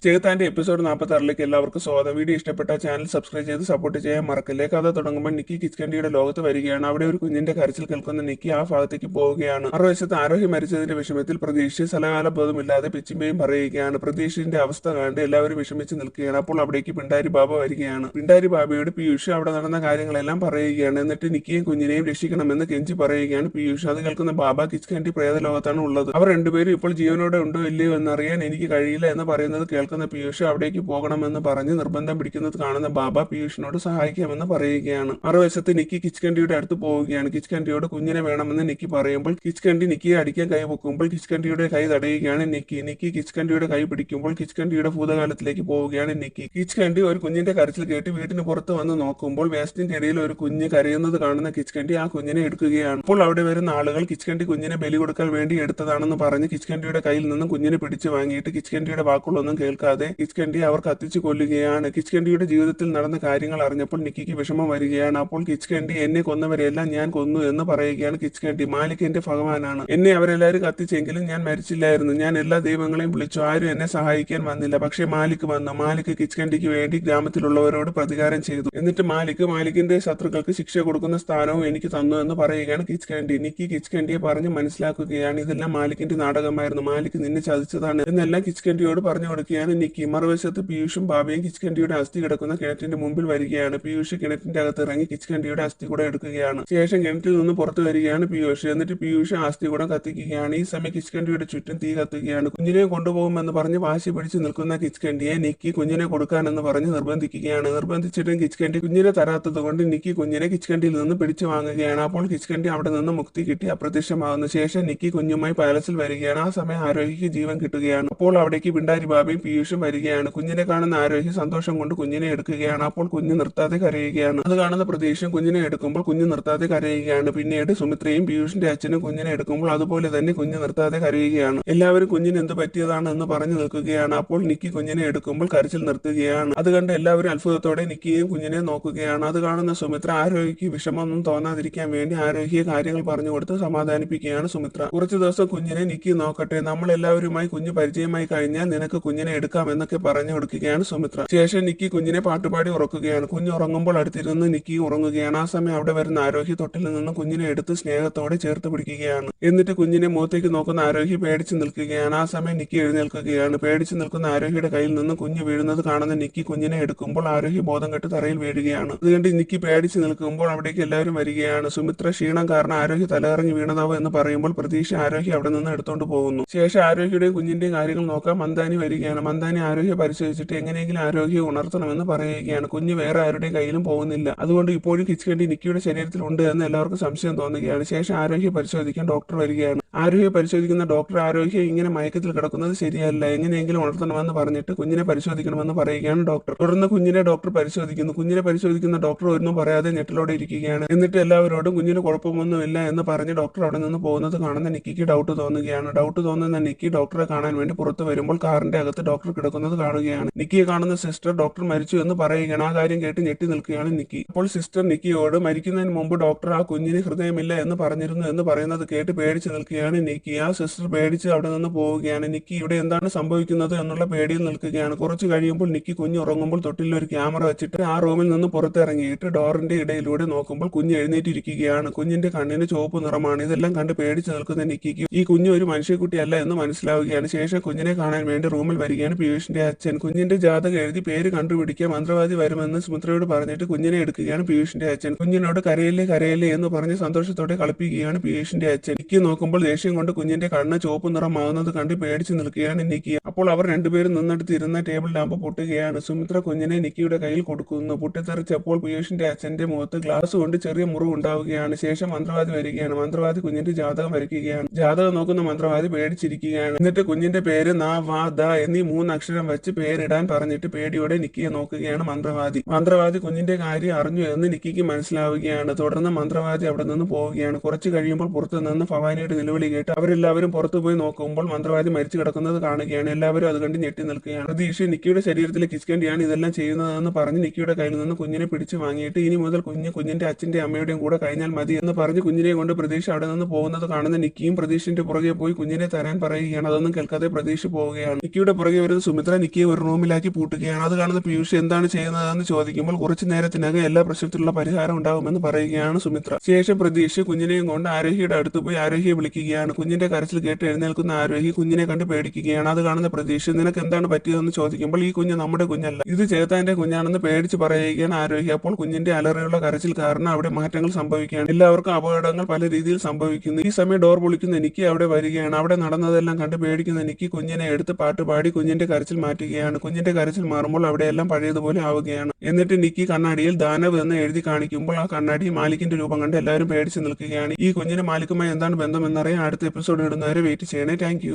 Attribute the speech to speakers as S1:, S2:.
S1: ചെകുത്താന്റെ episode 46ലേക്ക് എല്ലാവർക്കും സ്വാഗതം. Video ഇഷ്ടപ്പെട്ട ചാനൽ സബ്സ്ക്രൈബ് ചെയ്ത് സപ്പോർട്ട് ചെയ്യാൻ മറക്കല്ലേ. കഥ തുടങ്ങുമ്പോൾ നിക്കി കിച്കണ്ടിയുടെ ലോകത്ത് വരികയാണ്. അവിടെ ഒരു കുഞ്ഞിന്റെ കരച്ചിൽ കേൾക്കുന്ന നിക്കി ആ ഭാഗത്തേക്ക് പോവുകയാണ്. മറുവശത്ത് ആരോഹി മരിച്ചതിന്റെ വിഷമത്തിൽ പ്രതീക്ഷ സ്ഥലകാല ബോധമില്ലാതെ പിച്ചിമ്പയും പറയുകയാണ്. പ്രതീക്ഷിന്റെ അവസ്ഥ കണ്ട് എല്ലാവരും വിഷമിച്ച് നിൽക്കുകയാണ്. അപ്പോൾ അവിടേക്ക് പിണ്ടാരി ബാബ വരികയാണ്. പിണ്ടാരി ബാബയോട് പീയൂഷ് അവിടെ നടന്ന കാര്യങ്ങളെല്ലാം പറയുകയാണ്. എന്നിട്ട് നിക്കിയും കുഞ്ഞിനെയും രക്ഷിക്കണമെന്ന് കെഞ്ചി പറയുകയാണ് പീയൂഷ്. അത് കേൾക്കുന്ന ബാബ കിച്കണ്ടി പ്രേതലോകത്താണ് ഉള്ളത്. അവർ രണ്ടുപേരും ഇപ്പോൾ ജീവനോടെ ഉണ്ടോ ഇല്ലയോ എന്നറിയാൻ എനിക്ക് കഴിയില്ല എന്ന് പറയുന്നത് കേൾക്കുന്ന പീയൂഷ് അവിടേക്ക് പോകണമെന്ന് പറഞ്ഞ് നിർബന്ധം പിടിക്കുന്നത് കാണുന്ന ബാബ പീയൂഷിനോട് സഹായിക്കാമെന്ന് പറയുകയാണ്. മറുവശത്ത് നിക്കി കിച്കണ്ടിയുടെ അടുത്ത് പോവുകയാണ്. കിച്കണ്ടിയോട് കുഞ്ഞിനെ വേണമെന്ന് നിക്കി പറയുമ്പോൾ കിച്കണ്ടി നിക്കിയെ അടിക്കാൻ കൈ പൊക്കുമ്പോൾ കിച്കണ്ടിയുടെ കൈ തടയുകയാണ് നിക്കി. നിക്കി കിച്കണ്ടിയുടെ കൈ പിടിക്കുമ്പോൾ കിച്കണ്ടിയുടെ ഭൂതകാലത്തിലേക്ക് പോവുകയാണ് നിക്കി. കിച്കണ്ടി ഒരു കുഞ്ഞിന്റെ കരച്ചിൽ കേട്ട് വീട്ടിന് പുറത്ത് വന്ന് നോക്കുമ്പോൾ വേസ്റ്റിന്റെ ഇടയിൽ ഒരു കുഞ്ഞ് കരയുന്നത് കാണുന്ന കിച്കണ്ടി ആ കുഞ്ഞിനെ എടുക്കുകയാണ്. അപ്പോൾ അവിടെ വരുന്ന ആളുകൾ കിച്കണ്ടി കുഞ്ഞിനെ ബലി കൊടുക്കാൻ വേണ്ടി എടുത്തതാണെന്ന് പറഞ്ഞ് കിച്കണ്ടിയുടെ കയ്യിൽ നിന്നും കുഞ്ഞിനെ പിടിച്ചു വാങ്ങിയിട്ട് കിച്കണ്ടിയുടെ വാക്കുകളൊന്നും കേൾക്കാതെ കിച്കണ്ടി അവർ കത്തിച്ചു കൊല്ലുകയാണ്. കിച്കണ്ടിയുടെ ജീവിതത്തിൽ നടന്ന കാര്യങ്ങൾ അറിഞ്ഞപ്പോൾ നിക്കിക്ക് വിഷമം വരികയാണ്. അപ്പോൾ കിച്കണ്ടി എന്നെ കൊന്നവരെല്ലാം ഞാൻ കൊന്നു എന്ന് പറയുകയാണ് കിച്കണ്ടി. മാലിക് എന്റെ ഭഗവാനാണ്. എന്നെ അവരെല്ലാവരും കത്തിച്ചെങ്കിലും ഞാൻ മരിച്ചില്ലായിരുന്നു. ഞാൻ എല്ലാ ദൈവങ്ങളെയും വിളിച്ചു, ആരും എന്നെ സഹായിക്കാൻ വന്നില്ല. പക്ഷേ മാലിക് വന്നു. മാലിക് കിച്കണ്ടിക്ക് വേണ്ടി ഗ്രാമത്തിലുള്ളവരോട് പ്രതികാരം ചെയ്തു. എന്നിട്ട് മാലിക്കിന്റെ ശത്രുക്കൾക്ക് ശിക്ഷ കൊടുക്കുന്ന സ്ഥാനവും എനിക്ക് തന്നു എന്ന് പറയുകയാണ് കിച്കണ്ടി. നിക്കി കിച്കണ്ടിയെ പറഞ്ഞ് മനസ്സിലാക്കുകയാണ് ഇതെല്ലാം മാലിക്കിന്റെ നാടകമായിരുന്നു, മാലിക് നിന്നെ ചതിച്ചതാണ് എന്നെല്ലാം കിച്കണ്ടിയോട് പറഞ്ഞു കൊടുക്കുകയാണ് നിക്കി. മറുവശത്ത് പീയൂഷും ബാബയും കിച്കണ്ടിയുടെ അസ്ഥി കിടക്കുന്ന കിണറ്റിന്റെ മുമ്പിൽ വരികയാണ്. പീയൂഷ് കിണറ്റിന്റെ അകത്ത് ഇറങ്ങി കിച്കണ്ടിയുടെ അസ്ഥി കൂടെ എടുക്കുകയാണ്. ശേഷം കിണറ്റിൽ നിന്ന് പുറത്തു വരികയാണ് പീയൂഷ്. എന്നിട്ട് പീയൂഷ് അസ്ഥി കൂടെ കത്തിക്കുകയാണ്. ഈ സമയം കിച്കണ്ടിയുടെ ചുറ്റും തീ കത്തുകയാണ്. കുഞ്ഞിനെ കൊണ്ടുപോകുമെന്ന് പറഞ്ഞ് വാശി പിടിച്ച് നിൽക്കുന്ന കിച്കണ്ടിയെ നിക്കി കുഞ്ഞിനെ കൊടുക്കാനെന്ന് പറഞ്ഞ് നിർബന്ധിക്കുകയാണ്. നിർബന്ധിച്ചിട്ടും കിച്കണ്ടി കുഞ്ഞിനെ തരാത്തത് കൊണ്ട് നിക്കി കുഞ്ഞിനെ കിച്കണ്ടിയിൽ നിന്ന് പിടിച്ചു വാങ്ങുകയാണ്. അപ്പോൾ കിച്കണ്ടി അവിടെ നിന്ന് മുക്തി കിട്ടി അപ്രത്യക്ഷമാകുന്ന ശേഷം നിക്കി കുഞ്ഞുമായി പാലസിൽ വരികയാണ്. ആ സമയം ആരോഹിക്ക് ജീവൻ കിട്ടുകയാണ്. അപ്പോൾ അവിടേക്ക് പിണ്ടാരി ബാബയും പീയൂഷും വരികയാണ്. കുഞ്ഞിനെ കാണുന്ന ആരോഹി സന്തോഷം കൊണ്ട് കുഞ്ഞിനെ എടുക്കുകയാണ്. അപ്പോൾ കുഞ്ഞ് നിർത്താതെ കരയുകയാണ്. അത് കാണുന്ന പ്രതീക്ഷയും കുഞ്ഞിനെ എടുക്കുമ്പോൾ കുഞ്ഞ് നിർത്താതെ കരയുകയാണ്. പിന്നീട് സുമിത്രയും പീയൂഷിന്റെ അച്ഛനും കുഞ്ഞിനെ എടുക്കുമ്പോൾ അതുപോലെ തന്നെ കുഞ്ഞ് നിർത്താതെ കരയുകയാണ്. എല്ലാവരും കുഞ്ഞിന് എന്ത് പറ്റിയതാണ് എന്ന് പറഞ്ഞു നിൽക്കുകയാണ്. അപ്പോൾ നിക്കി കുഞ്ഞിനെ എടുക്കുമ്പോൾ കരച്ചിൽ നിർത്തുകയാണ്. അത് കണ്ട് എല്ലാവരും അത്ഭുതത്തോടെ നിക്കിയെയും കുഞ്ഞിനെ നോക്കുകയാണ്. അത് കാണുന്ന സുമിത്ര ആരോഹിക്ക് വിഷമമൊന്നും തോന്നാതിരിക്കാൻ വേണ്ടി ആരോഹിയെ കാര്യങ്ങൾ പറഞ്ഞു കൊടുത്ത് സമാധാനിപ്പിക്കുകയാണ് സുമിത്ര. കുറച്ചു ദിവസം കുഞ്ഞിനെ നിക്കി നോക്കട്ടെ, നമ്മൾ എല്ലാവരുമായി കുഞ്ഞ് പരിചയമായി കഴിഞ്ഞാൽ നിനക്ക് കുഞ്ഞിനെ എടുക്കാം എന്നൊക്കെ പറഞ്ഞു കൊടുക്കുകയാണ് സുമിത്ര. ശേഷം നിക്കി കുഞ്ഞിനെ പാട്ടുപാടി ഉറക്കുകയാണ്. കുഞ്ഞ് ഉറങ്ങുമ്പോൾ അടുത്തിരുന്ന് നിക്കി ഉറങ്ങുകയാണ്. ആ സമയം അവിടെ വരുന്ന ആരോഹി തൊട്ടിൽ നിന്ന് കുഞ്ഞിനെ എടുത്ത് സ്നേഹത്തോടെ ചേർത്ത് പിടിക്കുകയാണ്. എന്നിട്ട് കുഞ്ഞിനെ മുഖത്തേക്ക് നോക്കുന്ന ആരോഹി പേടിച്ച് നിൽക്കുകയാണ്. ആ സമയം നിക്കി എഴുന്നേൽക്കുകയാണ്. പേടിച്ച് നിൽക്കുന്ന ആരോഹിയുടെ കയ്യിൽ നിന്ന് കുഞ്ഞ് വീഴുന്നത് കാണുന്ന നിക്കി കുഞ്ഞിനെ എടുക്കുമ്പോൾ ആരോഹി ബോധം കെട്ട് തറയിൽ വീഴുകയാണ്. അതുകൊണ്ട് നിക്കി പേടിച്ച് നിൽക്കുമ്പോൾ അവിടേക്ക് എല്ലാവരും വരികയാണ്. സുമിത്ര ക്ഷീണം കാരണം ആരോഹി തലകറങ്ങി വീണതാവോ എന്ന് പറയുമ്പോൾ പ്രതീക്ഷ ആരോഹി അവിടെ നിന്ന് എടുത്തോണ്ട് പോകുന്നു. ശേഷം ആരോഹിയുടെയും കുഞ്ഞിന്റെയും കാര്യങ്ങൾ നോക്കാൻ മന്ദാനി വരികയാണ്. മന്ദാനി ആരോഗ്യം പരിശോധിച്ചിട്ട് എങ്ങനെയെങ്കിലും ആരോഗ്യം ഉണർത്തണമെന്ന് പറയുകയാണ്. കുഞ്ഞ് വേറെ ആരുടെ കയ്യിലും പോകുന്നില്ല. അതുകൊണ്ട് ഇപ്പോഴും കിച്കണ്ടി നിക്കിയുടെ ശരീരത്തിൽ ഉണ്ട് എന്ന് എല്ലാവർക്കും സംശയം തോന്നുകയാണ്. ശേഷം ആരോഗ്യം പരിശോധിക്കാൻ ഡോക്ടർ വരികയാണ്. ആരോഗ്യം പരിശോധിക്കുന്ന ഡോക്ടർ ആരോഗ്യം ഇങ്ങനെ മയക്കത്തിൽ കിടക്കുന്നത് ശരിയല്ല, എങ്ങനെയെങ്കിലും ഉണർത്തണമെന്ന് പറഞ്ഞിട്ട് കുഞ്ഞിനെ പരിശോധിക്കണമെന്ന് പറയുകയാണ് ഡോക്ടർ. തുടർന്ന് കുഞ്ഞിനെ ഡോക്ടർ പരിശോധിക്കുന്നു. കുഞ്ഞിനെ പരിശോധിക്കുന്ന ഡോക്ടർ ഒന്നും പറയാതെ ഞെട്ടിലോടെ ഇരിക്കുകയാണ്. എന്നിട്ട് എല്ലാവരോടും കുഞ്ഞിന് കുഴപ്പമൊന്നുമില്ല എന്ന് പറഞ്ഞ് ഡോക്ടർ അവിടെ നിന്ന് പോകുന്നത് കാണുന്ന നിക്കിക്ക് ഡൗട്ട് തോന്നുകയാണ്. ഡൗട്ട് തോന്നുന്ന നിക്കി ഡോക്ടറെ കാണാൻ വേണ്ടി പുറത്തു വരുമ്പോൾ കാറിന്റെ അകത്ത് ഡോക്ടർ കിടക്കുന്നത് കാണുകയാണ്. നിക്കിയെ കാണുന്ന സിസ്റ്റർ ഡോക്ടർ മരിച്ചു എന്ന് പറയുകയാണ്. ആ കാര്യം കേട്ട് ഞെട്ടി നിൽക്കുകയാണ് നിക്കി. അപ്പോൾ സിസ്റ്റർ നിക്കിയോട് മരിക്കുന്നതിന് മുമ്പ് ഡോക്ടർ ആ കുഞ്ഞിന് ഹൃദയമില്ല എന്ന് പറഞ്ഞിരുന്നു എന്ന് പറയുന്നത് കേട്ട് പേടിച്ച് നിൽക്കുകയാണ് നിക്കി. ആ സിസ്റ്റർ പേടിച്ച് അവിടെ നിന്ന് പോവുകയാണ്. നിക്കി ഇവിടെ എന്താണ് സംഭവിക്കുന്നത് എന്നുള്ള പേടിയിൽ നിൽക്കുകയാണ്. കുറച്ച് കഴിയുമ്പോൾ നിക്കി കുഞ്ഞ് ഉറങ്ങുമ്പോൾ തൊട്ടിൽ ഒരു ക്യാമറ വെച്ചിട്ട് ആ റൂമിൽ നിന്ന് പുറത്തിറങ്ങിയിട്ട് ഡോറിന്റെ ഇടയിലൂടെ നോക്കുമ്പോൾ കുഞ്ഞ് എഴുന്നേറ്റിരിക്കുകയാണ്. കുഞ്ഞിന്റെ കണ്ണിന് ചുവപ്പ് നിറമാണ്. ഇതെല്ലാം കണ്ട് പേടിച്ച് നിൽക്കുന്ന നിക്കിക്ക് ഈ കുഞ്ഞ് ഒരു മനുഷ്യക്കുട്ടിയല്ല എന്ന് മനസ്സിലാവുകയാണ്. ശേഷം കുഞ്ഞിനെ കാണാൻ വേണ്ടി റൂമിൽ വരികയാണ് പീയൂഷിന്റെ അച്ഛൻ. കുഞ്ഞിന്റെ ജാതകം എഴുതി പേര് കണ്ടുപിടിക്കാൻ മന്ത്രവാദി വരുമെന്ന് സുമിത്രയോട് പറഞ്ഞിട്ട് കുഞ്ഞിനെ എടുക്കുകയാണ് പീയൂഷിന്റെ അച്ഛൻ. കുഞ്ഞിനോട് കരയല്ലേ കരയല്ലേ എന്ന് പറഞ്ഞ് സന്തോഷത്തോടെ കളിപ്പിക്കുകയാണ് പീയൂഷിന്റെ അച്ഛൻ. നിക്കി നോക്കുമ്പോൾ ദേഷ്യം കൊണ്ട് കുഞ്ഞിന്റെ കണ്ണ് ചുവപ്പ് നിറമാവുന്നത് കണ്ട് പേടിച്ച് നിൽക്കുകയാണ് നിക്കി. അപ്പോൾ അവർ രണ്ടുപേരും നിന്നെടുത്ത് ഇരുന്ന ടേബിൾ ലാമ്പ് പൊട്ടുകയാണ്. സുമിത്ര കുഞ്ഞിനെ നിക്കിയുടെ കയ്യിൽ കൊടുക്കുന്നു. പൊട്ടിത്തെറിച്ചപ്പോൾ പീയൂഷിന്റെ അച്ഛന്റെ മുഖത്ത് ഗ്ലാസ് കൊണ്ട് ചെറിയ മുറിവ് ഉണ്ടാവുകയാണ്. ശേഷം മന്ത്രവാദി വരികയാണ്. മന്ത്രവാദി കുഞ്ഞിന്റെ ജാതകം വരയ്ക്കുകയാണ്. ജാതകം നോക്കുന്ന മന്ത്രവാദി പേടിച്ചിരിക്കുകയാണ്. എന്നിട്ട് കുഞ്ഞിന്റെ പേര് ന വ ദ എന്നീ 3 അക്ഷരം വെച്ച് പേരിടാൻ പറഞ്ഞിട്ട് പേടിയോടെ നിക്കിയെ നോക്കുകയാണ് മന്ത്രവാദി. മന്ത്രവാദി കുഞ്ഞിന്റെ കാര്യം അറിഞ്ഞു എന്ന് നിക്കിക്ക് മനസ്സിലാവുകയാണ്. തുടർന്ന് മന്ത്രവാദി അവിടെ നിന്ന് പോവുകയാണ്. കുറച്ച് കഴിയുമ്പോൾ പുറത്തു നിന്ന് ഭവാനിയുടെ നിലവിളി കേട്ട് അവരെല്ലാവരും പുറത്തു പോയി നോക്കുമ്പോൾ മന്ത്രവാദി മരിച്ചു കിടക്കുന്നത് കാണുകയാണ്. എല്ലാവരും അത് കണ്ട് ഞെട്ടി നിൽക്കുകയാണ്. പ്രതീക്ഷ നിക്കിയുടെ ശരീരത്തിലെ കിച്കണ്ടിയാണ് ഇതെല്ലാം ചെയ്യുന്നതെന്ന് പറഞ്ഞ് നിക്കിയുടെ കയ്യിൽ നിന്ന് കുഞ്ഞിനെ പിടിച്ചു വാങ്ങിയിട്ട് ഇനി മുതൽ കുഞ്ഞിന്റെ അച്ഛന്റെ അമ്മയുടെയും കൂടെ കഴിഞ്ഞാൽ മതി എന്ന് പറഞ്ഞ് കുഞ്ഞിനെ കൊണ്ട് പ്രതീക്ഷ അവിടെ നിന്ന് പോകുന്നത് കാണുന്ന നിക്കിയും പ്രതീക്ഷിന്റെ പുറകെ പോയി കുഞ്ഞിനെ തരാൻ പറയുകയാണ്. അതൊന്നും കേൾക്കാതെ പ്രതീക്ഷ പോവുകയാണ്. നിക്കിയുടെ പുറകെ വരുന്ന സുമിത്ര നിക്കിയെ ഒരു റൂമിലാക്കി പൂട്ടുകയാണ്. അത് കാണുന്ന പീയൂഷ് എന്താണ് ചെയ്യുന്നതെന്ന് ചോദിക്കുമ്പോൾ കുറച്ചു നേരത്തിനകം എല്ലാ പ്രശ്നത്തിലുള്ള പരിഹാരം ഉണ്ടാകുമെന്ന് പറയുകയാണ് സുമിത്ര. ശേഷം പ്രതീക്ഷ കുഞ്ഞിനെയും കൊണ്ട് ആരോഹിയുടെ അടുത്ത് പോയി ആരോഹിയെ വിളിക്കുകയാണ്. കുഞ്ഞിന്റെ കരച്ചിൽ കേട്ട് എഴുന്നേൽക്കുന്ന ആരോഹി കുഞ്ഞിനെ കണ്ട് പേടിക്കുകയാണ്. അത് കാണുന്ന പ്രതീക്ഷ നിനക്ക് എന്താണ് പറ്റിയതെന്ന് ചോദിക്കുമ്പോൾ ഈ കുഞ്ഞ് നമ്മുടെ കുഞ്ഞല്ല, ഇത് ചേത്താന്റെ കുഞ്ഞാണെന്ന് പേടിച്ച് പറയുകയാണ് ആരോഹി. അപ്പോൾ കുഞ്ഞിന്റെ അലറിയുള്ള കരച്ചിൽ കാരണം അവിടെ മാറ്റങ്ങൾ സംഭവിക്കുകയാണ്. എല്ലാവർക്കും അപകടങ്ങൾ പല രീതിയിൽ സംഭവിക്കുന്നു. ഈ സമയം ഡോർ പൊളിക്കുന്ന നിക്കി അവിടെ വരികയാണ്. അവിടെ നടന്നതെല്ലാം കണ്ട് പേടിക്കുന്ന നിക്കി കുഞ്ഞിനെ എടുത്ത് പാട്ടുപാടി കുഞ്ഞിന്റെ കരച്ചിൽ മാറ്റുകയാണ്. കുഞ്ഞിന്റെ കരച്ചിൽ മാറുമ്പോൾ അവിടെയെല്ലാം പഴയതുപോലെ ആവുകയാണ്. എന്നിട്ട് നിക്കി കണ്ണാടിയിൽ ദാനവ് എന്ന് എഴുതി കാണിക്കുമ്പോൾ ആ കണ്ണാടി മാലിക്കിന്റെ രൂപം കണ്ട് എല്ലാവരും പേടിച്ച് നിൽക്കുകയാണ്. ഈ കുഞ്ഞിന് മാലിക്കുമായി എന്താണ് ബന്ധം എന്നറിയാൻ അടുത്ത എപ്പിസോഡ് ഇടുന്നവരെ വെയിറ്റ് ചെയ്യണേ. താങ്ക്